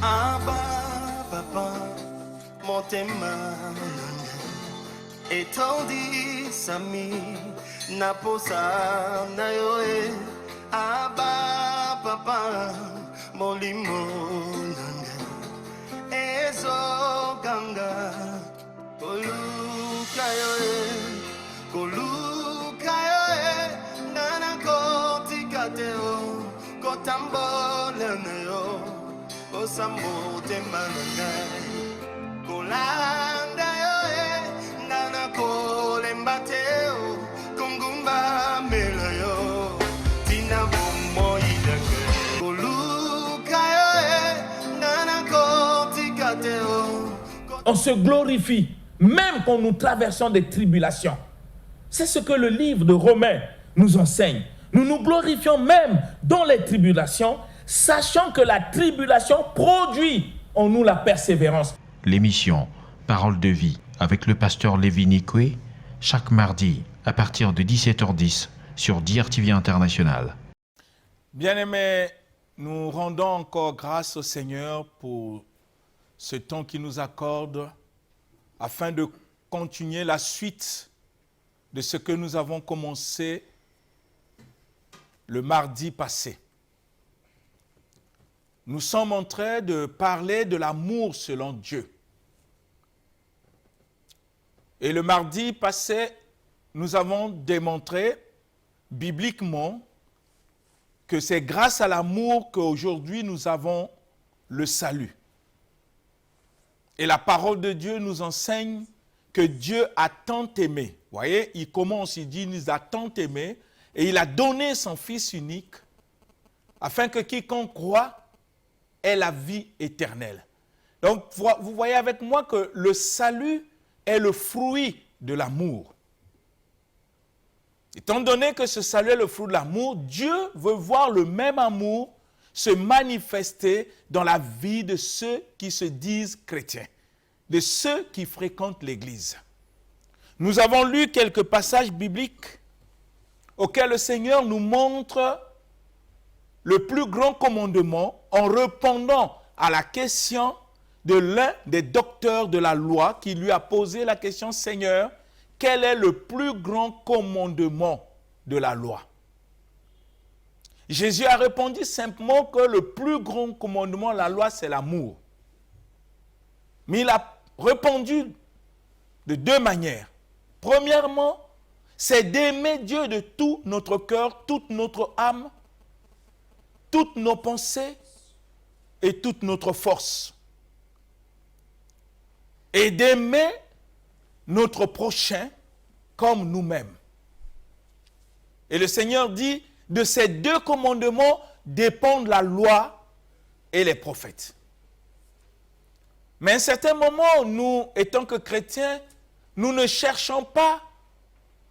Abba, papa, motema, etondi sami, naposa na yoe. Abba, papa, molimo nanga, ezo ganga, koluka yoe, nana koti kateo, kotambole na yo. Osamote manangai kolanda yoe nana kole mbateo kungumba melayo tina bomo idake koluka yoe nana koti kateo. On se glorifie même quand nous traversons des tribulations. C'est ce que le livre de Romains nous enseigne. Nous nous glorifions même dans les tribulations, sachant que la tribulation produit en nous la persévérance. L'émission Parole de vie avec le pasteur Lévi Nikwe, chaque mardi à partir de 17h10 sur DRTV International. Bien-aimés, nous rendons encore grâce au Seigneur pour ce temps qu'il nous accorde afin de continuer la suite de ce que nous avons commencé le mardi passé. Nous sommes en train de parler de l'amour selon Dieu. Et le mardi passé, nous avons démontré bibliquement que c'est grâce à l'amour qu'aujourd'hui nous avons le salut. Et la parole de Dieu nous enseigne que Dieu a tant aimé. Vous voyez, il commence, il dit, il nous a tant aimé et il a donné son Fils unique afin que quiconque croit est la vie éternelle. Donc, vous voyez avec moi que le salut est le fruit de l'amour. Étant donné que ce salut est le fruit de l'amour, Dieu veut voir le même amour se manifester dans la vie de ceux qui se disent chrétiens, de ceux qui fréquentent l'Église. Nous avons lu quelques passages bibliques auxquels le Seigneur nous montre le plus grand commandement en répondant à la question de l'un des docteurs de la loi qui lui a posé la question, Seigneur, quel est le plus grand commandement de la loi? Jésus a répondu simplement que le plus grand commandement de la loi, c'est l'amour. Mais il a répondu de deux manières. Premièrement, c'est d'aimer Dieu de tout notre cœur, toute notre âme, toutes nos pensées et toute notre force. Et d'aimer notre prochain comme nous-mêmes. Et le Seigneur dit, de ces deux commandements dépendent la loi et les prophètes. Mais à un certain moment, nous, étant que chrétiens, nous ne cherchons pas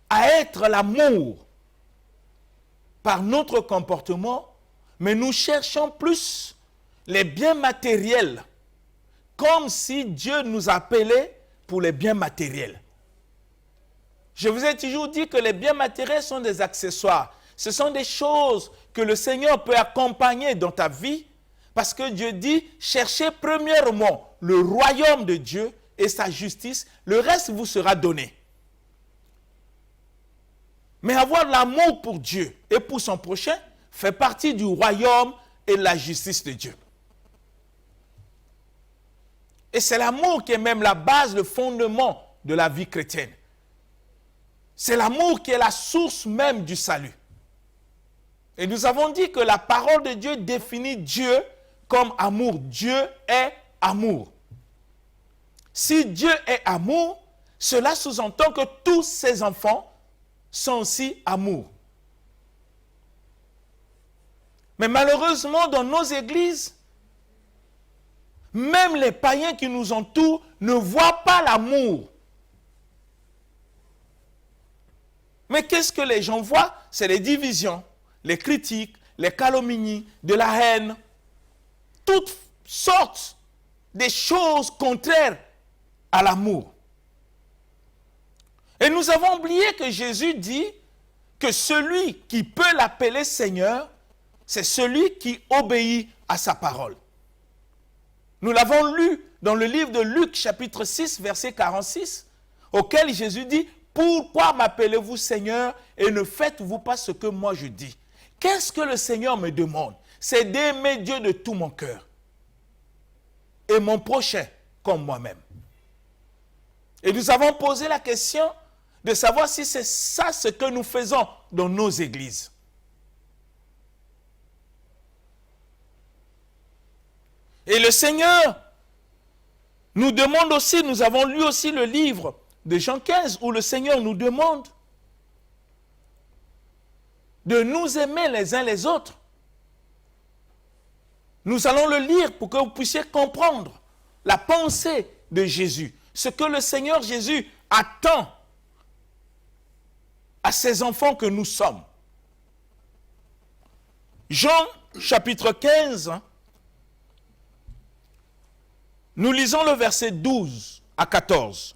à être l'amour par notre comportement, mais nous cherchons plus les biens matériels, comme si Dieu nous appelait pour les biens matériels. Je vous ai toujours dit que les biens matériels sont des accessoires. Ce sont des choses que le Seigneur peut accompagner dans ta vie, parce que Dieu dit, cherchez premièrement le royaume de Dieu et sa justice, le reste vous sera donné. Mais avoir l'amour pour Dieu et pour son prochain fait partie du royaume et de la justice de Dieu. Et c'est l'amour qui est même la base, le fondement de la vie chrétienne. C'est l'amour qui est la source même du salut. Et nous avons dit que la parole de Dieu définit Dieu comme amour. Dieu est amour. Si Dieu est amour, cela sous-entend que tous ses enfants sont aussi amour. Mais malheureusement, dans nos églises, même les païens qui nous entourent ne voient pas l'amour. Mais qu'est-ce que les gens voient? C'est les divisions, les critiques, les calomnies, de la haine, toutes sortes de choses contraires à l'amour. Et nous avons oublié que Jésus dit que celui qui peut l'appeler Seigneur, c'est celui qui obéit à sa parole. Nous l'avons lu dans le livre de Luc, chapitre 6, verset 46, auquel Jésus dit, « Pourquoi m'appelez-vous Seigneur et ne faites-vous pas ce que moi je dis ?» Qu'est-ce que le Seigneur me demande? C'est d'aimer Dieu de tout mon cœur et mon prochain comme moi-même. Et nous avons posé la question de savoir si c'est ça ce que nous faisons dans nos églises. Et le Seigneur nous demande aussi, nous avons lu aussi le livre de Jean 15, où le Seigneur nous demande de nous aimer les uns les autres. Nous allons le lire pour que vous puissiez comprendre la pensée de Jésus, ce que le Seigneur Jésus attend à ses enfants que nous sommes. Jean chapitre 15, nous lisons le verset 12 à 14.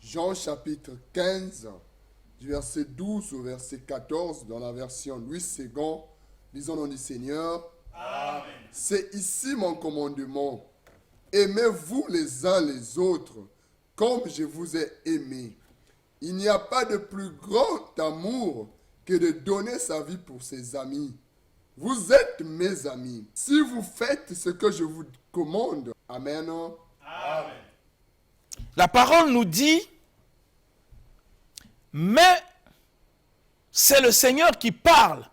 Jean chapitre 15, du verset 12 au verset 14, dans la version Louis II, lisons au nom du Seigneur. Amen. C'est ici mon commandement. Aimez-vous les uns les autres, comme je vous ai aimé. Il n'y a pas de plus grand amour que de donner sa vie pour ses amis. Vous êtes mes amis, si vous faites ce que je vous commande. Amen. Amen. La parole nous dit, mais c'est le Seigneur qui parle.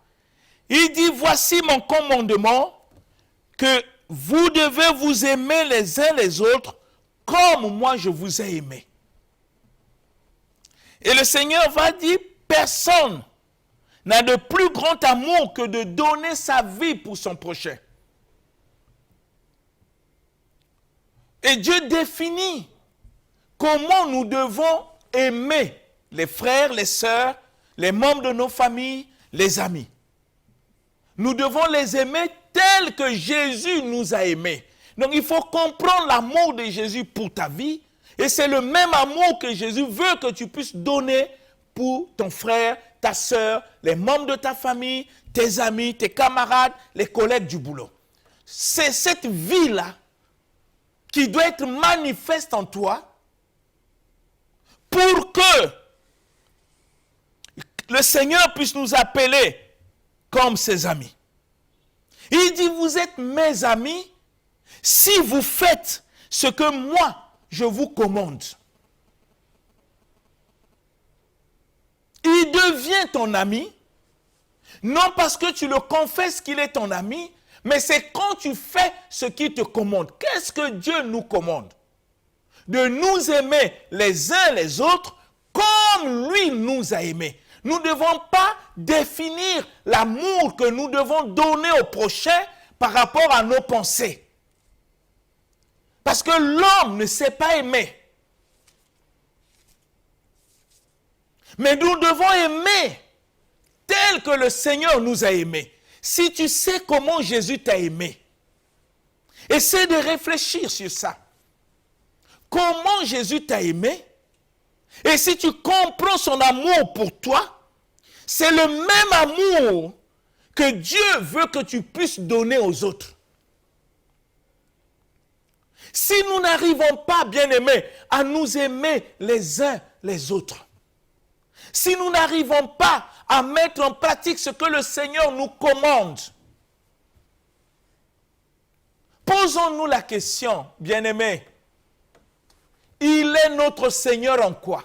Il dit, voici mon commandement, que vous devez vous aimer les uns les autres, comme moi je vous ai aimé. Et le Seigneur va dire, personne n'a de plus grand amour que de donner sa vie pour son prochain. Et Dieu définit comment nous devons aimer les frères, les sœurs, les membres de nos familles, les amis. Nous devons les aimer tels que Jésus nous a aimés. Donc il faut comprendre l'amour de Jésus pour ta vie. Et c'est le même amour que Jésus veut que tu puisses donner pour ton frère, ta sœur, les membres de ta famille, tes amis, tes camarades, les collègues du boulot. C'est cette vie-là qui doit être manifeste en toi pour que le Seigneur puisse nous appeler comme ses amis. Il dit, vous êtes mes amis si vous faites ce que moi, je vous commande. Il devient ton ami, non parce que tu le confesses qu'il est ton ami, mais c'est quand tu fais ce qu'il te commande. Qu'est-ce que Dieu nous commande? De nous aimer les uns les autres comme lui nous a aimés. Nous ne devons pas définir l'amour que nous devons donner au prochain par rapport à nos pensées. Parce que l'homme ne sait pas aimer. Mais nous devons aimer tel que le Seigneur nous a aimés. Si tu sais comment Jésus t'a aimé, essaie de réfléchir sur ça. Comment Jésus t'a aimé? Et si tu comprends son amour pour toi, c'est le même amour que Dieu veut que tu puisses donner aux autres. Si nous n'arrivons pas, bien-aimés, à nous aimer les uns les autres, si nous n'arrivons pas à mettre en pratique ce que le Seigneur nous commande, posons-nous la question, bien-aimés, il est notre Seigneur en quoi?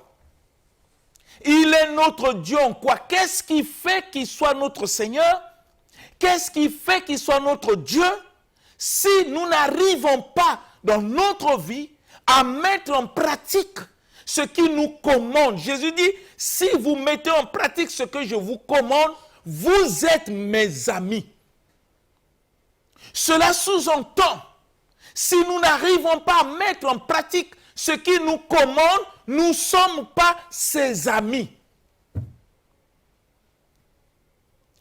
Il est notre Dieu en quoi? Qu'est-ce qui fait qu'il soit notre Seigneur? Qu'est-ce qui fait qu'il soit notre Dieu? Si nous n'arrivons pas dans notre vie à mettre en pratique ce qu'il nous commande. Jésus dit, si vous mettez en pratique ce que je vous commande, vous êtes mes amis. Cela sous-entend, si nous n'arrivons pas à mettre en pratique ce qu'il nous commande, nous ne sommes pas ses amis.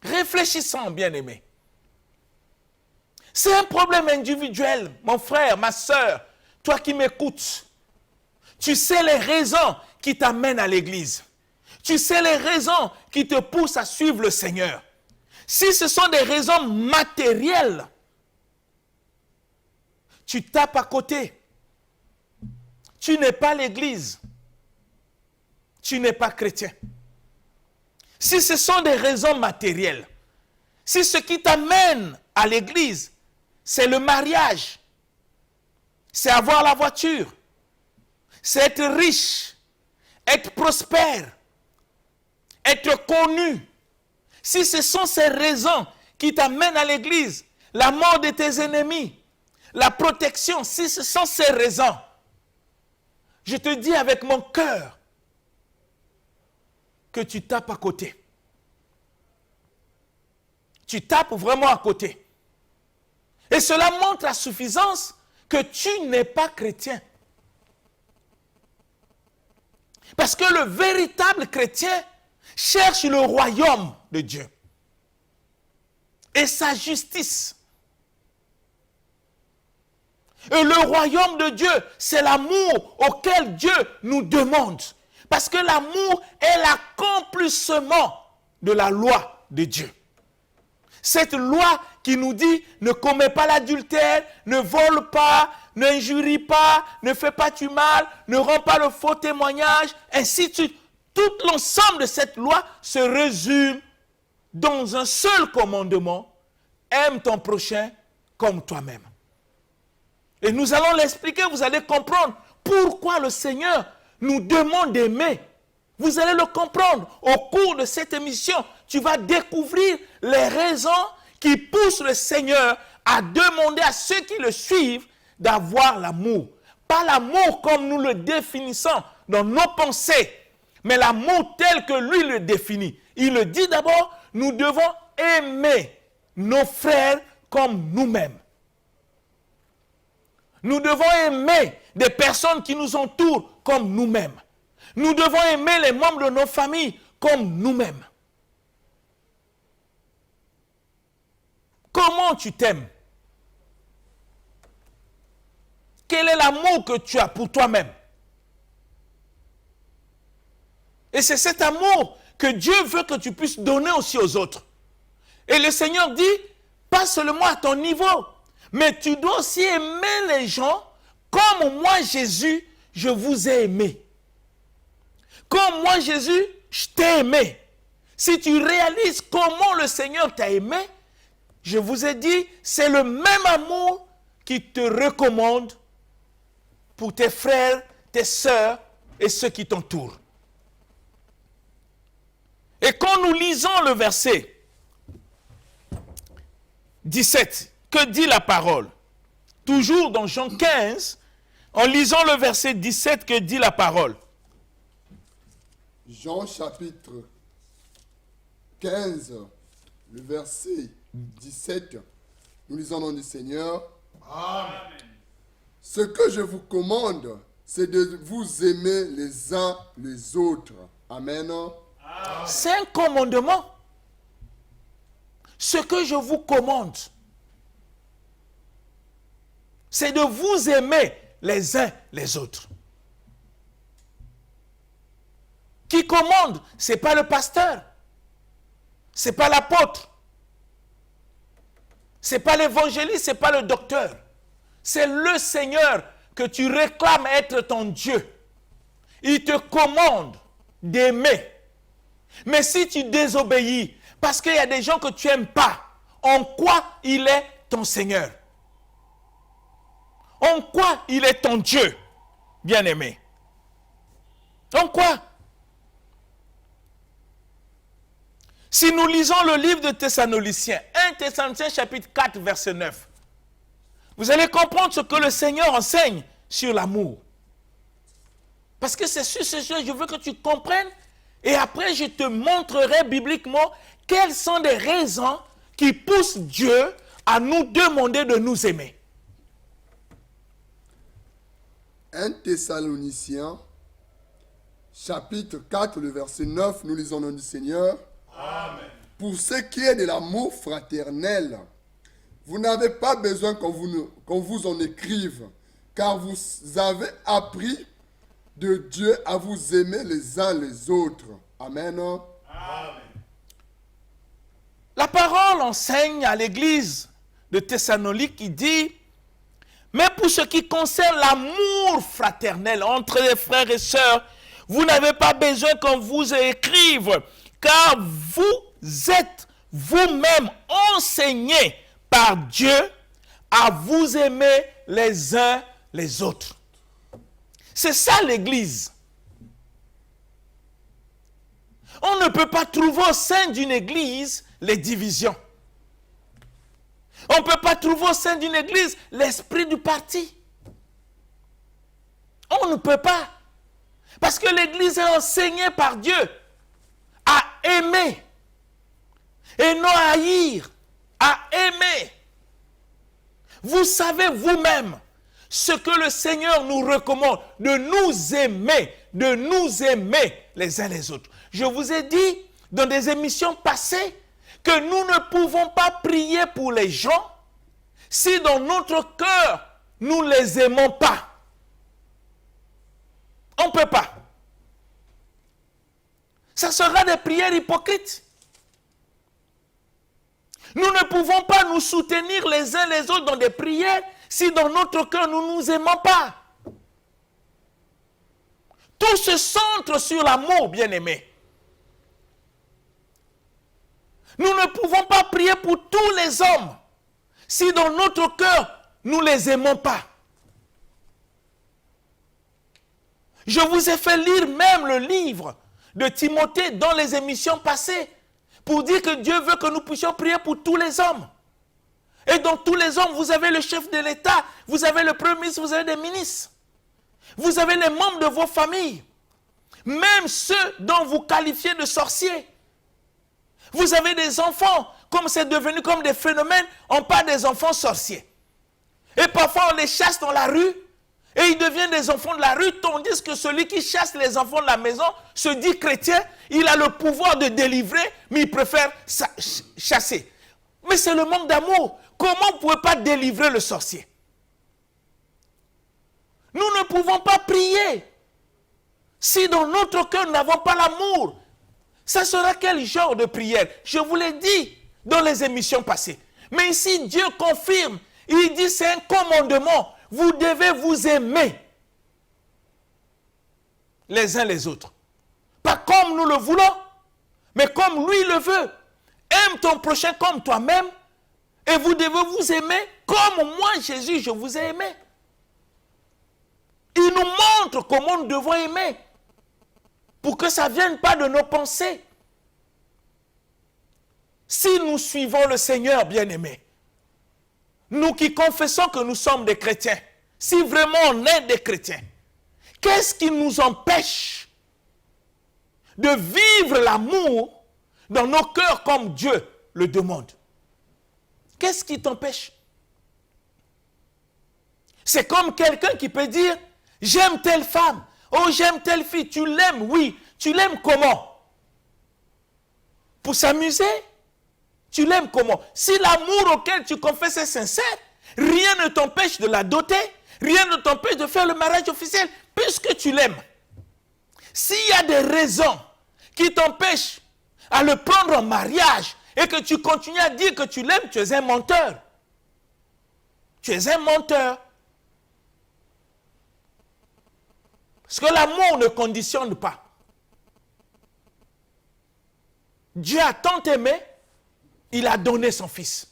Réfléchissons, bien-aimés. C'est un problème individuel, mon frère, ma sœur, toi qui m'écoutes. Tu sais les raisons qui t'amènent à l'église. Tu sais les raisons qui te poussent à suivre le Seigneur. Si ce sont des raisons matérielles, tu tapes à côté. Tu n'es pas l'Église. Tu n'es pas chrétien. Si ce sont des raisons matérielles, si ce qui t'amène à l'Église, c'est le mariage, c'est avoir la voiture, c'est être riche, être prospère, être connu. Si ce sont ces raisons qui t'amènent à l'Église, la mort de tes ennemis, la protection, si ce sont ces raisons, je te dis avec mon cœur que tu tapes à côté. Tu tapes vraiment à côté. Et cela montre à suffisance que tu n'es pas chrétien. Parce que le véritable chrétien cherche le royaume de Dieu et sa justice. Et le royaume de Dieu, c'est l'amour auquel Dieu nous demande. Parce que l'amour est l'accomplissement de la loi de Dieu. Cette loi qui nous dit ne commets pas l'adultère, ne vole pas, n'injurie pas, ne fais pas du mal, ne rends pas le faux témoignage, ainsi de suite. Tout l'ensemble de cette loi se résume dans un seul commandement: aime ton prochain comme toi-même. Et nous allons l'expliquer, vous allez comprendre pourquoi le Seigneur nous demande d'aimer. Vous allez le comprendre au cours de cette émission. Tu vas découvrir les raisons qui poussent le Seigneur à demander à ceux qui le suivent d'avoir l'amour. Pas l'amour comme nous le définissons dans nos pensées, mais l'amour tel que lui le définit. Il le dit d'abord, nous devons aimer nos frères comme nous-mêmes. Nous devons aimer des personnes qui nous entourent comme nous-mêmes. Nous devons aimer les membres de nos familles comme nous-mêmes. Comment tu t'aimes? Quel est l'amour que tu as pour toi-même? Et c'est cet amour que Dieu veut que tu puisses donner aussi aux autres. Et le Seigneur dit, pas seulement à ton niveau, mais tu dois aussi aimer les gens comme moi, Jésus, je vous ai aimé. Comme moi, Jésus, je t'ai aimé. Si tu réalises comment le Seigneur t'a aimé, je vous ai dit, c'est le même amour qui te recommande pour tes frères, tes sœurs et ceux qui t'entourent. Et quand nous lisons le verset 17, que dit la parole? Toujours dans Jean 15, en lisant le verset 17, que dit la parole? Jean chapitre 15, le verset 17, nous lisons au nom du Seigneur. Amen. Ce que je vous commande, c'est de vous aimer les uns les autres. Amen. C'est un commandement. Ce que je vous commande, c'est de vous aimer les uns les autres. Qui commande? Ce n'est pas le pasteur. Ce n'est pas l'apôtre. Ce n'est pas l'évangéliste, ce n'est pas le docteur. C'est le Seigneur que tu réclames être ton Dieu. Il te commande d'aimer. Mais si tu désobéis, parce qu'il y a des gens que tu n'aimes pas, en quoi il est ton Seigneur? En quoi il est ton Dieu, bien-aimé? En quoi? Si nous lisons le livre de Thessaloniciens, 1 Thessaloniciens chapitre 4, verset 9, vous allez comprendre ce que le Seigneur enseigne sur l'amour. Parce que c'est sur ce sujet, je veux que tu comprennes, et après je te montrerai bibliquement quelles sont les raisons qui poussent Dieu à nous demander de nous aimer. 1 Thessaloniciens, chapitre 4, le verset 9, nous lisons au nom du Seigneur. Amen. Pour ce qui est de l'amour fraternel, vous n'avez pas besoin qu'on vous en écrive, car vous avez appris de Dieu à vous aimer les uns les autres. Amen. Amen. La parole enseigne à l'église de Thessalonique qui dit: Mais pour ce qui concerne l'amour fraternel entre les frères et sœurs, vous n'avez pas besoin qu'on vous écrive, car vous êtes vous-même enseignés par Dieu à vous aimer les uns les autres. C'est ça l'Église. On ne peut pas trouver au sein d'une Église les divisions. On ne peut pas trouver au sein d'une Église l'esprit du parti. On ne peut pas. Parce que l'Église est enseignée par Dieu à aimer et non à haïr, à aimer. Vous savez vous-même ce que le Seigneur nous recommande, de nous aimer les uns les autres. Je vous ai dit dans des émissions passées que nous ne pouvons pas prier pour les gens si dans notre cœur nous ne les aimons pas. On ne peut pas. Ça sera des prières hypocrites. Nous ne pouvons pas nous soutenir les uns les autres dans des prières si dans notre cœur nous ne nous aimons pas. Tout se centre sur l'amour, bien-aimé. Nous ne pouvons pas prier pour tous les hommes si dans notre cœur nous ne les aimons pas. Je vous ai fait lire même le livre de Timothée dans les émissions passées pour dire que Dieu veut que nous puissions prier pour tous les hommes. Et dans tous les hommes, vous avez le chef de l'État, vous avez le premier ministre, vous avez des ministres. Vous avez les membres de vos familles. Même ceux dont vous qualifiez de sorciers. Vous avez des enfants, comme c'est devenu comme des phénomènes, on parle des enfants sorciers. Et parfois on les chasse dans la rue, et ils deviennent des enfants de la rue, tandis que celui qui chasse les enfants de la maison se dit chrétien, il a le pouvoir de délivrer, mais il préfère chasser. Mais c'est le manque d'amour. Comment vous ne pouvez pas délivrer le sorcier? Nous ne pouvons pas prier si dans notre cœur nous n'avons pas l'amour. Ça sera quel genre de prière? Je vous l'ai dit dans les émissions passées. Mais ici, Dieu confirme. Il dit c'est un commandement. Vous devez vous aimer les uns les autres. Pas comme nous le voulons, mais comme lui le veut. Aime ton prochain comme toi-même. Et vous devez vous aimer comme moi, Jésus, je vous ai aimé. Il nous montre comment nous devons aimer. Pour que ça ne vienne pas de nos pensées. Si nous suivons le Seigneur, bien-aimés, nous qui confessons que nous sommes des chrétiens, si vraiment on est des chrétiens, qu'est-ce qui nous empêche de vivre l'amour dans nos cœurs comme Dieu le demande? Qu'est-ce qui t'empêche? C'est comme quelqu'un qui peut dire, j'aime telle femme, oh j'aime telle fille, tu l'aimes, oui, tu l'aimes comment? Pour s'amuser? Tu l'aimes comment? Si l'amour auquel tu confesses est sincère, rien ne t'empêche de la doter, rien ne t'empêche de faire le mariage officiel, puisque tu l'aimes. S'il y a des raisons qui t'empêchent à le prendre en mariage, et que tu continues à dire que tu l'aimes, tu es un menteur. Tu es un menteur. Parce que l'amour ne conditionne pas. Dieu a tant aimé, il a donné son Fils.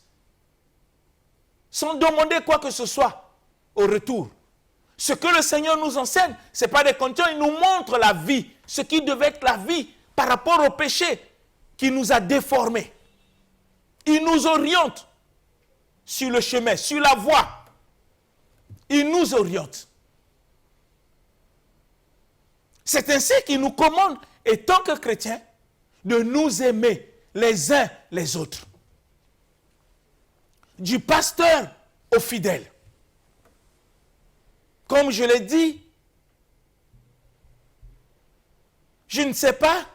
Sans demander quoi que ce soit au retour. Ce que le Seigneur nous enseigne, ce n'est pas des conditions, il nous montre la vie. Ce qui devait être la vie par rapport au péché qui nous a déformés. Il nous oriente sur le chemin, sur la voie. Il nous oriente. C'est ainsi qu'il nous commande, étant que chrétiens, de nous aimer les uns les autres. Du pasteur au fidèle. Comme je l'ai dit, je ne sais pas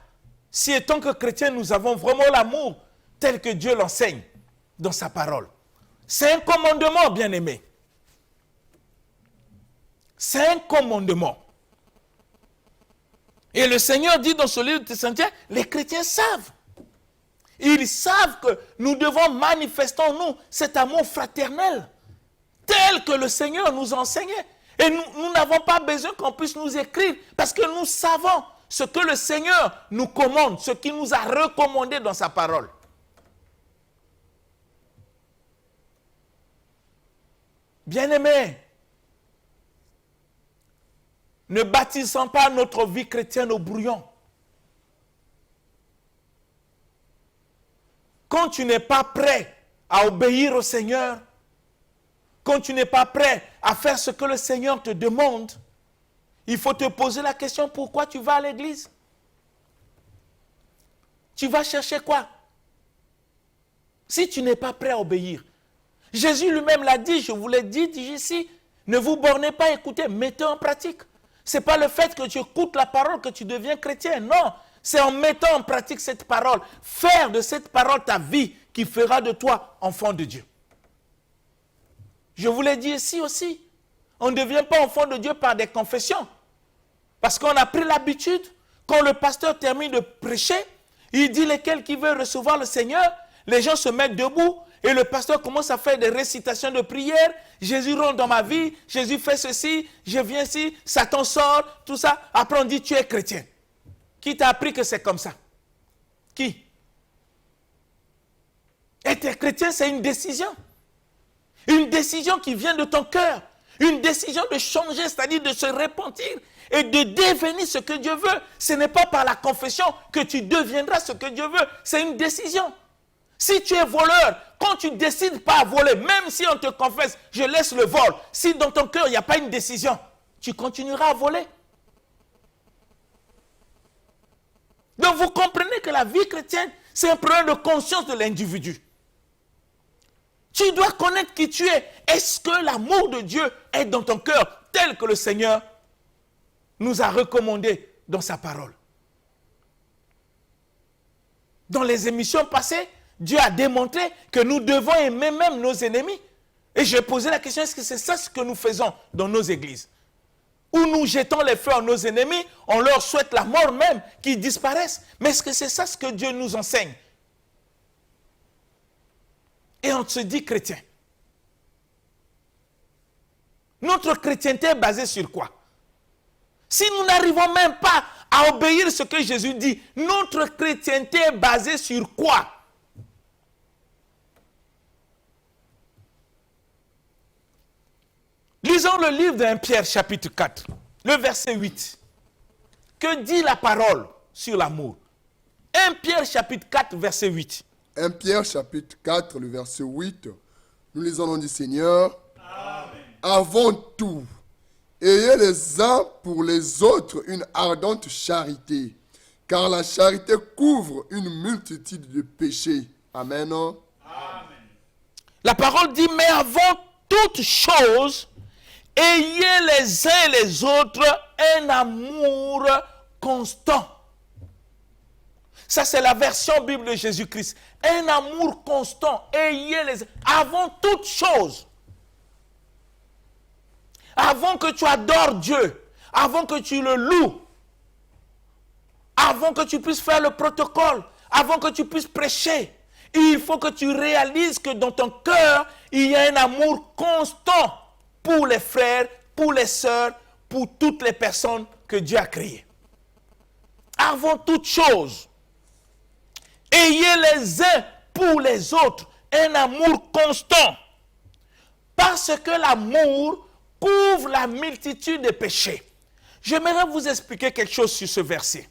si étant que chrétiens, nous avons vraiment l'amour tel que Dieu l'enseigne dans sa parole. C'est un commandement, bien-aimé. C'est un commandement. Et le Seigneur dit dans ce livre de Thessaloniciens, les chrétiens savent. Ils savent que nous devons manifester en nous cet amour fraternel tel que le Seigneur nous enseignait. Et nous n'avons pas besoin qu'on puisse nous écrire parce que nous savons ce que le Seigneur nous commande, ce qu'il nous a recommandé dans sa parole. Bien-aimés, ne bâtissons pas notre vie chrétienne au brouillon. Quand tu n'es pas prêt à obéir au Seigneur, quand tu n'es pas prêt à faire ce que le Seigneur te demande, il faut te poser la question, pourquoi tu vas à l'église? Tu vas chercher quoi? Si tu n'es pas prêt à obéir. Jésus lui-même l'a dit, je vous l'ai dit ici, ne vous bornez pas à écouter, mettez en pratique. Ce n'est pas le fait que tu écoutes la parole que tu deviens chrétien, non. C'est en mettant en pratique cette parole, faire de cette parole ta vie qui fera de toi enfant de Dieu. Je vous l'ai dit ici aussi, on ne devient pas enfant de Dieu par des confessions. Parce qu'on a pris l'habitude, quand le pasteur termine de prêcher, il dit lesquels qui veulent recevoir le Seigneur, les gens se mettent debout et le pasteur commence à faire des récitations de prière. Jésus rentre dans ma vie, Jésus fait ceci, je viens ici, Satan sort, tout ça. Après on dit tu es chrétien. Qui t'a appris que c'est comme ça? Qui? Être chrétien, c'est une décision. Une décision qui vient de ton cœur. Une décision de changer, c'est-à-dire de se repentir et de devenir ce que Dieu veut. Ce n'est pas par la confession que tu deviendras ce que Dieu veut. C'est une décision. Si tu es voleur, quand tu décides pas à voler, même si on te confesse, je laisse le vol, si dans ton cœur il n'y a pas une décision, tu continueras à voler. Donc vous comprenez que la vie chrétienne, c'est un problème de conscience de l'individu. Tu dois connaître qui tu es. Est-ce que l'amour de Dieu est dans ton cœur tel que le Seigneur nous a recommandé dans sa parole? Dans les émissions passées, Dieu a démontré que nous devons aimer même nos ennemis. Et j'ai posé la question, est-ce que c'est ça ce que nous faisons dans nos églises? Où nous jetons les fleurs à nos ennemis, on leur souhaite la mort même, qu'ils disparaissent. Mais est-ce que c'est ça ce que Dieu nous enseigne? Et on se dit chrétien. Notre chrétienté est basée sur quoi? Si nous n'arrivons même pas à obéir ce que Jésus dit, notre chrétienté est basée sur quoi? Lisons le livre d'1 Pierre chapitre 4, le verset 8. Que dit la parole sur l'amour? 1 Pierre chapitre 4, verset 8. 1 Pierre chapitre 4, le verset 8, nous lisons au nom du Seigneur. Amen. Avant tout, ayez les uns pour les autres une ardente charité, car la charité couvre une multitude de péchés. Amen. Amen. La parole dit, mais avant toute chose, ayez les uns et les autres un amour constant. Ça, c'est la version Bible de Jésus-Christ. Un amour constant. Ayez les... Avant toute chose. Avant que tu adores Dieu. Avant que tu le loues. Avant que tu puisses faire le protocole. Avant que tu puisses prêcher. Il faut que tu réalises que dans ton cœur, il y a un amour constant pour les frères, pour les sœurs, pour toutes les personnes que Dieu a créées. Avant toute chose. Ayez les uns pour les autres un amour constant. Parce que l'amour couvre la multitude des péchés. J'aimerais vous expliquer quelque chose sur ce verset.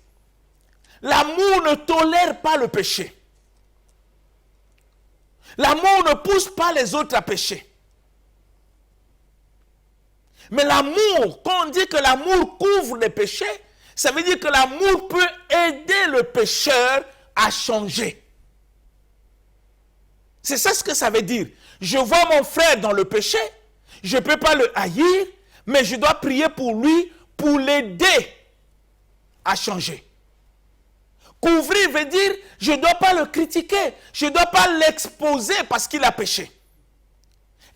L'amour ne tolère pas le péché. L'amour ne pousse pas les autres à pécher. Mais l'amour, quand on dit que l'amour couvre les péchés, ça veut dire que l'amour peut aider le pécheur à changer. C'est ça ce que ça veut dire. Je vois mon frère dans le péché, je ne peux pas le haïr, mais je dois prier pour lui, pour l'aider à changer. Couvrir veut dire, je ne dois pas le critiquer, je ne dois pas l'exposer parce qu'il a péché.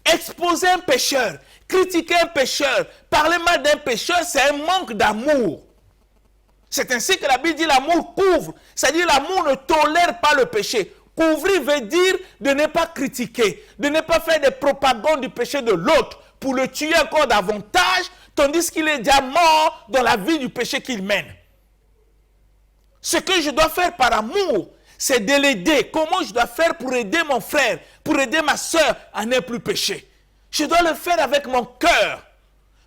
Exposer un pécheur, critiquer un pécheur, parler mal d'un pécheur, c'est un manque d'amour. C'est ainsi que la Bible dit l'amour couvre. C'est-à-dire l'amour ne tolère pas le péché. Couvrir veut dire de ne pas critiquer, de ne pas faire des propagandes du péché de l'autre pour le tuer encore davantage, tandis qu'il est déjà mort dans la vie du péché qu'il mène. Ce que je dois faire par amour, c'est de l'aider. Comment je dois faire pour aider mon frère, pour aider ma soeur à ne plus pécher? Je dois le faire avec mon cœur,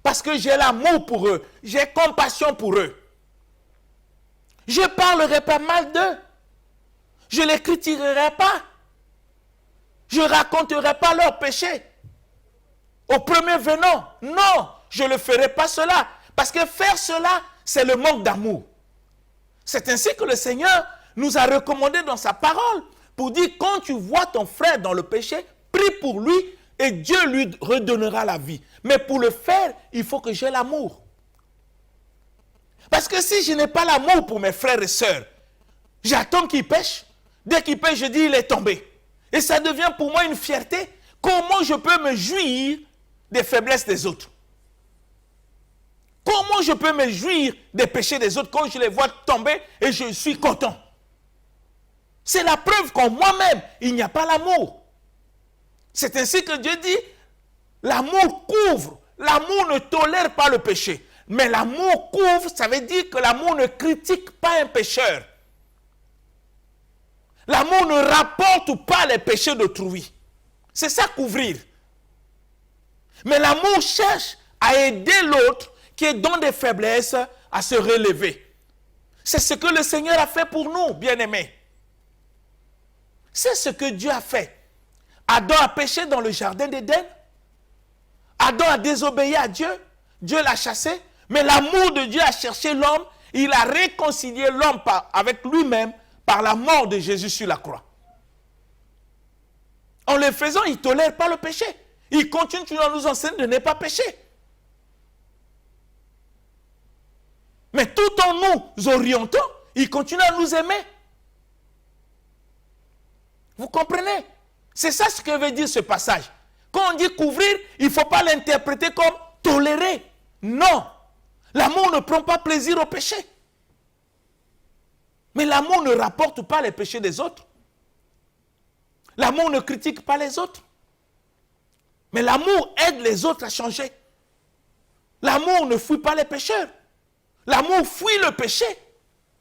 parce que j'ai l'amour pour eux, j'ai compassion pour eux. Je ne parlerai pas mal d'eux. Je ne les critiquerai pas. Je ne raconterai pas leurs péchés. Au premier venant, non, je ne ferai pas cela. Parce que faire cela, c'est le manque d'amour. C'est ainsi que le Seigneur nous a recommandé dans sa parole pour dire, quand tu vois ton frère dans le péché, prie pour lui et Dieu lui redonnera la vie. Mais pour le faire, il faut que j'ai l'amour. Parce que si je n'ai pas l'amour pour mes frères et sœurs, j'attends qu'ils pêchent. Dès qu'ils pêchent, je dis, il est tombé. Et ça devient pour moi une fierté. Comment je peux me jouir des faiblesses des autres? Comment je peux me jouir des péchés des autres quand je les vois tomber et je suis content? C'est la preuve qu'en moi-même, il n'y a pas l'amour. C'est ainsi que Dieu dit, l'amour couvre, l'amour ne tolère pas le péché. Mais l'amour couvre, ça veut dire que l'amour ne critique pas un pécheur. L'amour ne rapporte pas les péchés d'autrui. C'est ça, couvrir. Mais l'amour cherche à aider l'autre qui est dans des faiblesses à se relever. C'est ce que le Seigneur a fait pour nous, bien-aimés. C'est ce que Dieu a fait. Adam a péché dans le jardin d'Éden. Adam a désobéi à Dieu. Dieu l'a chassé. Mais l'amour de Dieu a cherché l'homme. Il a réconcilié l'homme avec lui-même par la mort de Jésus sur la croix. En le faisant, il ne tolère pas le péché. Il continue à nous enseigner de ne pas pécher. Mais tout en nous orientant, il continue à nous aimer. Vous comprenez? C'est ça ce que veut dire ce passage. Quand on dit couvrir, il ne faut pas l'interpréter comme tolérer. Non. L'amour ne prend pas plaisir au péché. Mais l'amour ne rapporte pas les péchés des autres. L'amour ne critique pas les autres. Mais l'amour aide les autres à changer. L'amour ne fuit pas les pécheurs. L'amour fuit le péché.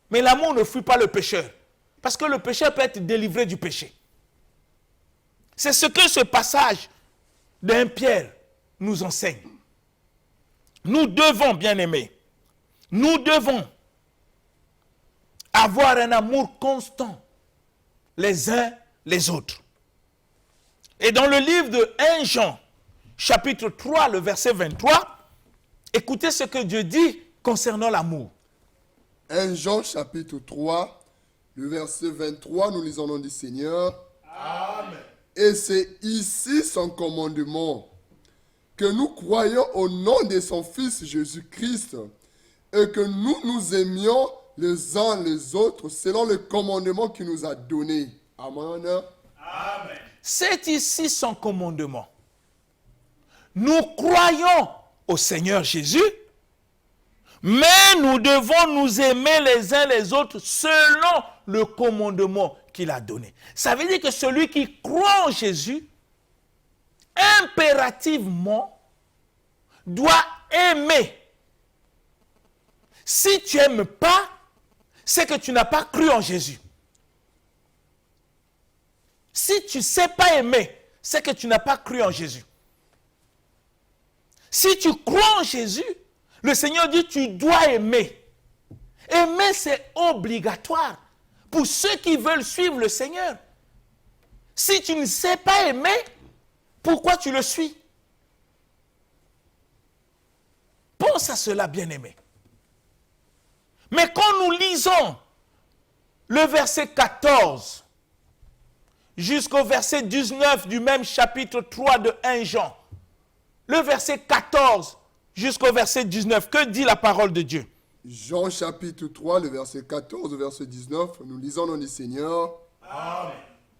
Mais l'amour ne fuit pas le pécheur. Parce que le pécheur peut être délivré du péché. C'est ce que ce passage de 1 Pierre nous enseigne. Nous devons, bien-aimés, nous devons avoir un amour constant les uns les autres. Et dans le livre de 1 Jean, chapitre 3, le verset 23, écoutez ce que Dieu dit concernant l'amour. 1 Jean chapitre 3, le verset 23, nous lisons au nom du Seigneur. Amen. Et c'est ici son commandement, que nous croyons au nom de son Fils Jésus-Christ et que nous nous aimions les uns les autres selon le commandement qu'il nous a donné. Amen. Amen. C'est ici son commandement. Nous croyons au Seigneur Jésus, mais nous devons nous aimer les uns les autres selon le commandement qu'il a donné. Ça veut dire que celui qui croit en Jésus, impérativement, doit aimer. Si tu n'aimes pas, c'est que tu n'as pas cru en Jésus. Si tu ne sais pas aimer, c'est que tu n'as pas cru en Jésus. Si tu crois en Jésus, le Seigneur dit tu dois aimer. Aimer, c'est obligatoire pour ceux qui veulent suivre le Seigneur. Si tu ne sais pas aimer, pourquoi tu le suis? Pense à cela, bien-aimé. Mais quand nous lisons le verset 14 jusqu'au verset 19 du même chapitre 3 de 1 Jean, le verset 14 jusqu'au verset 19, que dit la parole de Dieu? Jean chapitre 3, le verset 14 au verset 19, nous lisons au nom du Seigneur. Amen.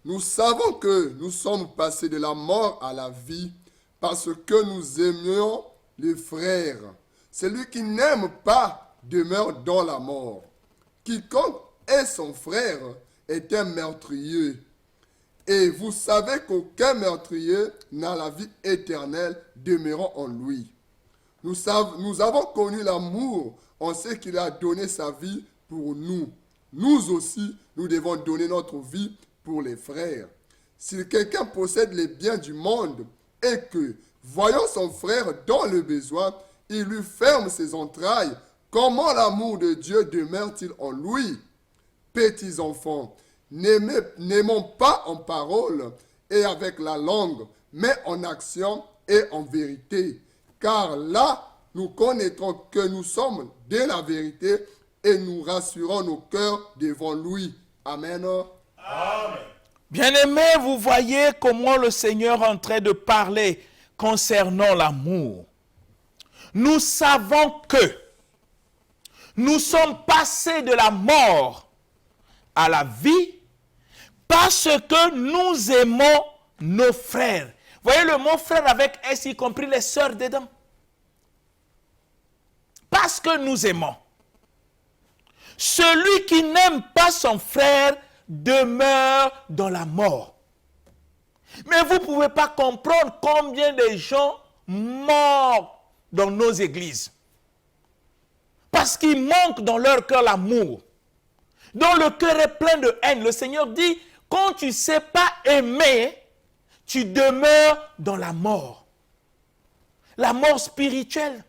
Nous savons que nous sommes passés de la mort à la vie parce que nous aimions les frères. Celui qui n'aime pas demeure dans la mort. Quiconque est son frère est un meurtrier. Et vous savez qu'aucun meurtrier n'a la vie éternelle demeurant en lui. Nous avons connu l'amour en ce qu'il a donné sa vie pour nous. Nous aussi, nous devons donner notre vie pour les frères. Si quelqu'un possède les biens du monde et que, voyant son frère dans le besoin, il lui ferme ses entrailles, comment l'amour de Dieu demeure-t-il en lui? Petits enfants, n'aimons pas en parole et avec la langue, mais en action et en vérité. Car là, nous connaîtrons que nous sommes de la vérité et nous rassurons nos cœurs devant lui. Amen. Amen. Bien-aimés, vous voyez comment le Seigneur est en train de parler concernant l'amour. Nous savons que nous sommes passés de la mort à la vie parce que nous aimons nos frères. Voyez le mot frère avec S, y compris les sœurs dedans. Parce que nous aimons. Celui qui n'aime pas son frère demeure dans la mort. Mais vous ne pouvez pas comprendre combien de gens morts dans nos églises. Parce qu'il manque dans leur cœur l'amour. Dont le cœur est plein de haine. Le Seigneur dit, quand tu ne sais pas aimer, tu demeures dans la mort. La mort spirituelle.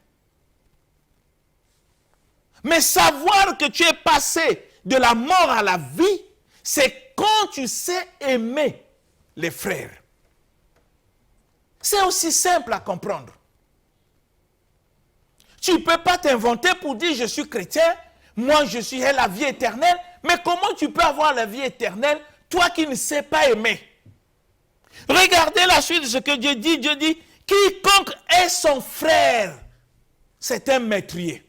Mais savoir que tu es passé de la mort à la vie, c'est quand tu sais aimer les frères. C'est aussi simple à comprendre. Tu ne peux pas t'inventer pour dire je suis chrétien, moi je suis la vie éternelle, mais comment tu peux avoir la vie éternelle, toi qui ne sais pas aimer? Regardez la suite de ce que Dieu dit. Dieu dit, quiconque est son frère, c'est un meurtrier.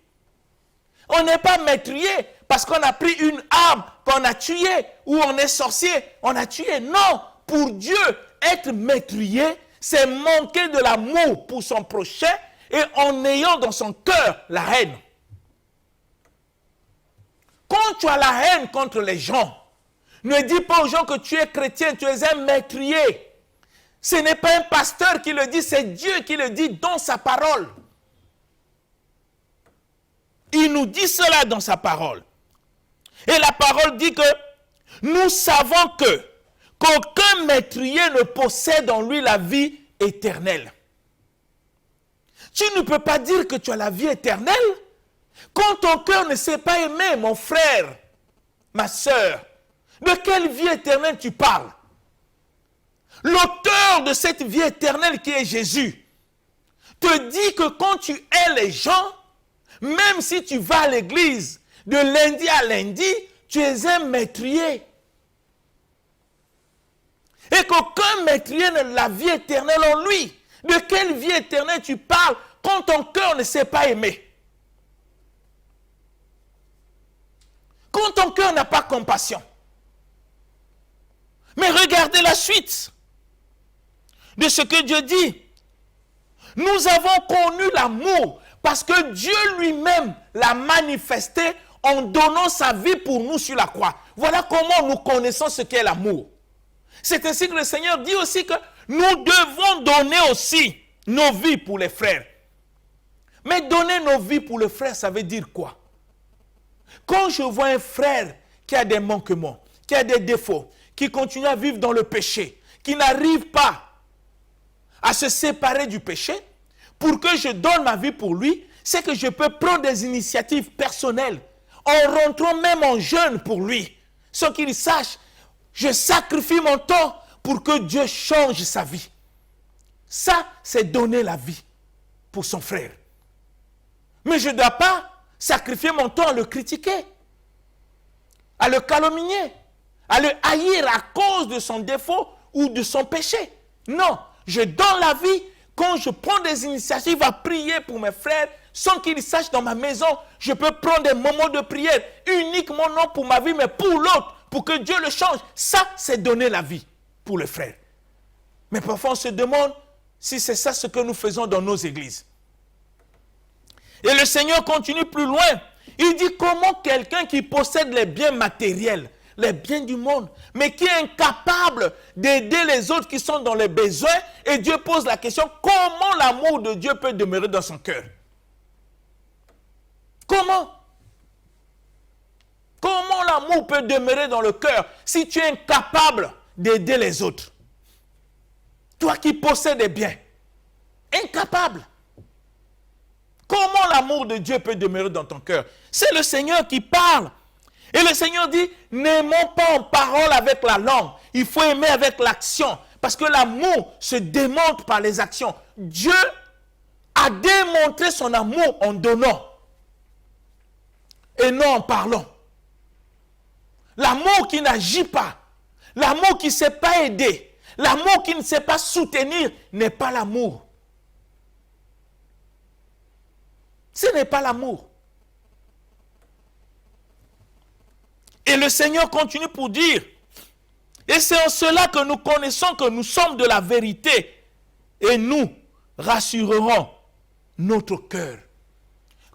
On n'est pas meurtrier parce qu'on a pris une arme, qu'on a tué, ou on est sorcier, on a tué. Non, pour Dieu, être meurtrier, c'est manquer de l'amour pour son prochain et en ayant dans son cœur la haine. Quand tu as la haine contre les gens, ne dis pas aux gens que tu es chrétien, tu es un meurtrier. Ce n'est pas un pasteur qui le dit, c'est Dieu qui le dit dans sa parole. Il nous dit cela dans sa parole. Et la parole dit que nous savons qu'aucun meurtrier ne possède en lui la vie éternelle. Tu ne peux pas dire que tu as la vie éternelle quand ton cœur ne sait pas aimer, mon frère, ma soeur. De quelle vie éternelle tu parles? L'auteur de cette vie éternelle qui est Jésus te dit que quand tu hais les gens, même si tu vas à l'église de lundi à lundi, tu es un meurtrier. Et qu'aucun meurtrier n'a la vie éternelle en lui. De quelle vie éternelle tu parles quand ton cœur ne sait pas aimer? Quand ton cœur n'a pas compassion. Mais regardez la suite de ce que Dieu dit. Nous avons connu l'amour parce que Dieu lui-même l'a manifesté en donnant sa vie pour nous sur la croix. Voilà comment nous connaissons ce qu'est l'amour. C'est ainsi que le Seigneur dit aussi que nous devons donner aussi nos vies pour les frères. Mais donner nos vies pour le frère, ça veut dire quoi? Quand je vois un frère qui a des manquements, qui a des défauts, qui continue à vivre dans le péché, qui n'arrive pas à se séparer du péché, pour que je donne ma vie pour lui, c'est que je peux prendre des initiatives personnelles, en rentrant même en jeûne pour lui, sans qu'il sache, je sacrifie mon temps pour que Dieu change sa vie. Ça, c'est donner la vie pour son frère. Mais je ne dois pas sacrifier mon temps à le critiquer, à le calomnier, à le haïr à cause de son défaut ou de son péché. Non, je donne la vie quand je prends des initiatives à prier pour mes frères, sans qu'ils sachent dans ma maison, je peux prendre des moments de prière, uniquement non pour ma vie, mais pour l'autre, pour que Dieu le change. Ça, c'est donner la vie pour le frère. Mais parfois, on se demande si c'est ça ce que nous faisons dans nos églises. Et le Seigneur continue plus loin. Il dit comment quelqu'un qui possède les biens matériels les biens du monde, mais qui est incapable d'aider les autres qui sont dans les besoins. Et Dieu pose la question, comment l'amour de Dieu peut demeurer dans son cœur? Comment? Comment l'amour peut demeurer dans le cœur si tu es incapable d'aider les autres? Toi qui possèdes des biens, incapable. Comment l'amour de Dieu peut demeurer dans ton cœur? C'est le Seigneur qui parle. Et le Seigneur dit, n'aimons pas en parole avec la langue. Il faut aimer avec l'action. Parce que l'amour se démontre par les actions. Dieu a démontré son amour en donnant. Et non en parlant. L'amour qui n'agit pas. L'amour qui ne sait pas aider. L'amour qui ne sait pas soutenir n'est pas l'amour. Ce n'est pas l'amour. Et le Seigneur continue pour dire, et c'est en cela que nous connaissons que nous sommes de la vérité, et nous rassurerons notre cœur.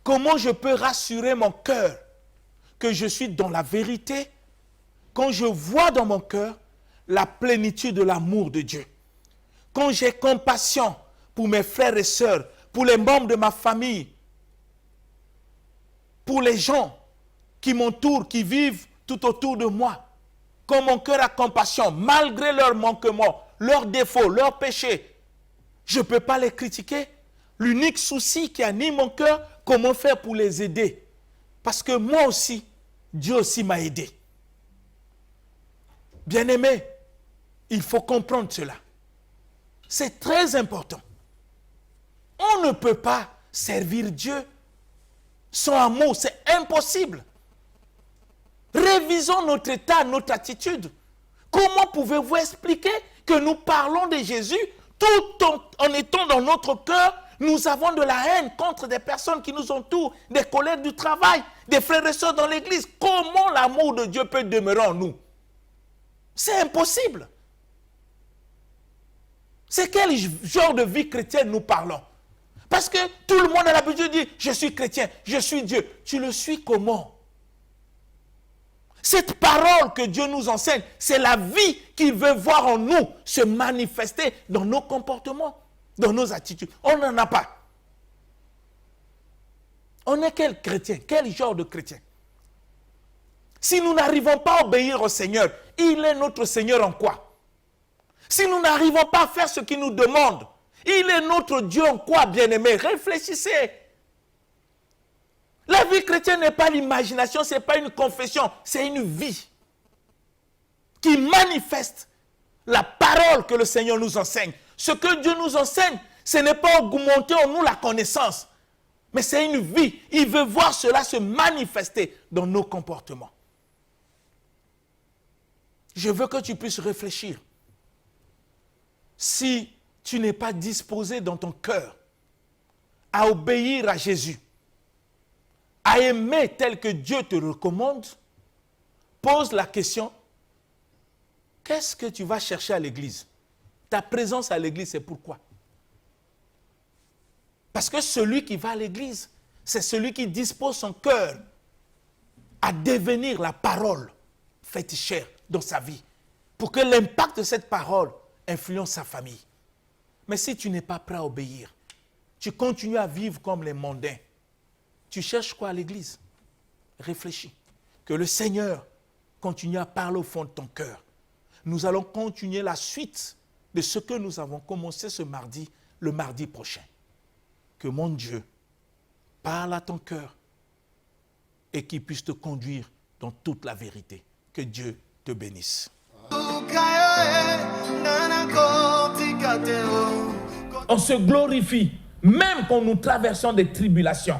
Comment je peux rassurer mon cœur que je suis dans la vérité quand je vois dans mon cœur la plénitude de l'amour de Dieu? Quand j'ai compassion pour mes frères et sœurs, pour les membres de ma famille, pour les gens qui m'entourent, qui vivent tout autour de moi, quand mon cœur a compassion, malgré leurs manquements, leurs défauts, leurs péchés, je ne peux pas les critiquer. L'unique souci qui anime mon cœur, comment faire pour les aider? Parce que moi aussi, Dieu aussi m'a aidé. Bien-aimé, il faut comprendre cela. C'est très important. On ne peut pas servir Dieu sans amour, c'est impossible. Révisons notre état, notre attitude. Comment pouvez-vous expliquer que nous parlons de Jésus tout en étant dans notre cœur, nous avons de la haine contre des personnes qui nous entourent, des collègues du travail, des frères et sœurs dans l'église? Comment l'amour de Dieu peut demeurer en nous? C'est impossible. C'est quel genre de vie chrétienne nous parlons? Parce que tout le monde a l'habitude de dire, je suis chrétien, je suis Dieu. Tu le suis comment? Cette parole que Dieu nous enseigne, c'est la vie qu'il veut voir en nous se manifester dans nos comportements, dans nos attitudes. On n'en a pas. On est quel chrétien? Quel genre de chrétien? Si nous n'arrivons pas à obéir au Seigneur, il est notre Seigneur en quoi? Si nous n'arrivons pas à faire ce qu'il nous demande, il est notre Dieu en quoi, bien-aimé? Réfléchissez. La vie chrétienne n'est pas l'imagination, ce n'est pas une confession, c'est une vie qui manifeste la parole que le Seigneur nous enseigne. Ce que Dieu nous enseigne, ce n'est pas augmenter en nous la connaissance, mais c'est une vie. Il veut voir cela se manifester dans nos comportements. Je veux que tu puisses réfléchir. Si tu n'es pas disposé dans ton cœur à obéir à Jésus, à aimer tel que Dieu te recommande, pose la question, qu'est-ce que tu vas chercher à l'église? Ta présence à l'église, c'est pourquoi? Parce que celui qui va à l'église, c'est celui qui dispose son cœur à devenir la parole faite chair dans sa vie, pour que l'impact de cette parole influence sa famille. Mais si tu n'es pas prêt à obéir, tu continues à vivre comme les mondains, tu cherches quoi à l'église? Réfléchis. Que le Seigneur continue à parler au fond de ton cœur. Nous allons continuer la suite de ce que nous avons commencé ce mardi, le mardi prochain. Que mon Dieu parle à ton cœur et qu'il puisse te conduire dans toute la vérité. Que Dieu te bénisse. On se glorifie, même quand nous traversons des tribulations.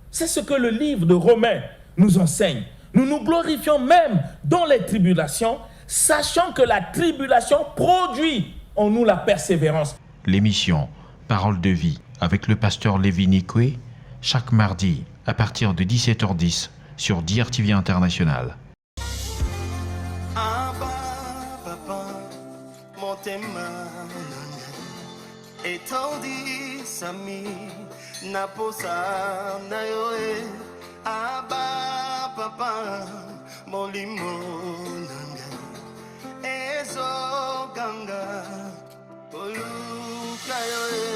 C'est ce que le livre de Romains nous enseigne. Nous nous glorifions même dans les tribulations, sachant que la tribulation produit en nous la persévérance. L'émission Parole de vie avec le pasteur Lévi Nikwe, chaque mardi à partir de 17h10 sur DRTV International. Naposa na yoe aba papa molimo nanga ezoganga oluka yo